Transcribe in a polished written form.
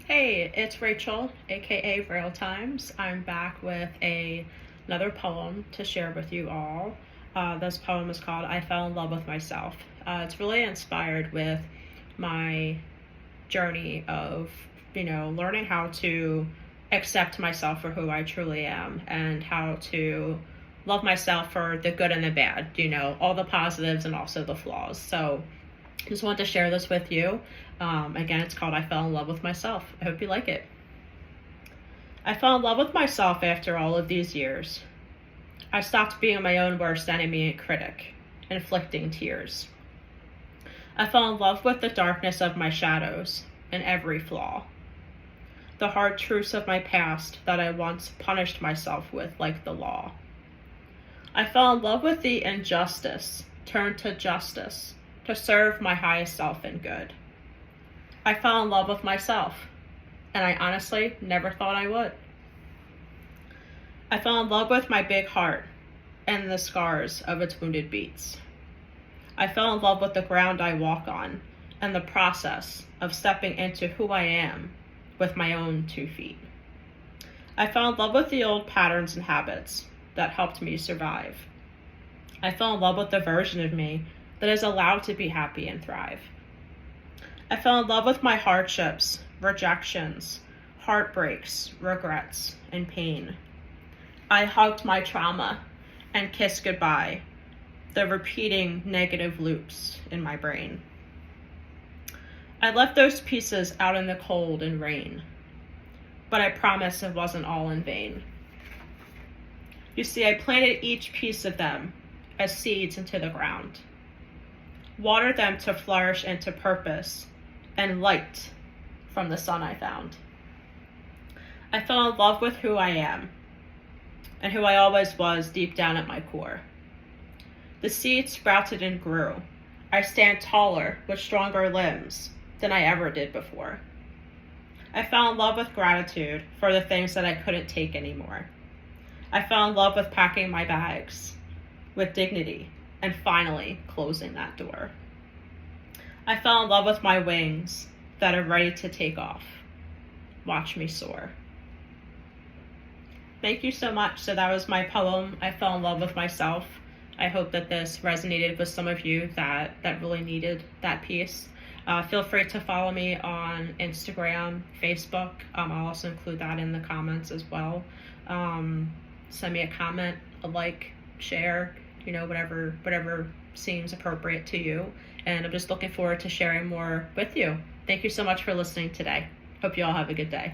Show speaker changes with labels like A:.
A: Hey, it's Rachel, aka Rail Times. I'm back with another poem to share with you all. This poem is called I Fell in Love with Myself. It's really inspired with my journey of, learning how to accept myself for who I truly am and how to love myself for the good and the bad, all the positives and also the flaws. So just wanted to share this with you. Again, it's called I Fell in Love with Myself. I hope you like it. I fell in love with myself after all of these years. I stopped being my own worst enemy and critic, inflicting tears. I fell in love with the darkness of my shadows and every flaw. The hard truths of my past that I once punished myself with like the law. I fell in love with the injustice turned to justice to serve my highest self and good. I fell in love with myself, and I honestly never thought I would. I fell in love with my big heart and the scars of its wounded beats. I fell in love with the ground I walk on and the process of stepping into who I am with my own 2 feet. I fell in love with the old patterns and habits that helped me survive. I fell in love with the version of me that is allowed to be happy and thrive. I fell in love with my hardships, rejections, heartbreaks, regrets, and pain. I hugged my trauma and kissed goodbye, the repeating negative loops in my brain. I left those pieces out in the cold and rain, but I promise it wasn't all in vain. You see, I planted each piece of them as seeds into the ground, watered them to flourish into purpose and light from the sun I found. I fell in love with who I am and who I always was deep down at my core. The seed sprouted and grew. I stand taller with stronger limbs than I ever did before. I fell in love with gratitude for the things that I couldn't take anymore. I fell in love with packing my bags with dignity and finally closing that door. I fell in love with my wings that are ready to take off. Watch me soar. Thank you so much. So that was my poem, I Fell in Love with Myself. I hope that this resonated with some of you that really needed that piece. Feel free to follow me on Instagram, Facebook. I'll also include that in the comments as well. Send me a comment, a like, share, whatever seems appropriate to you. And I'm just looking forward to sharing more with you. Thank you so much for listening today. Hope you all have a good day.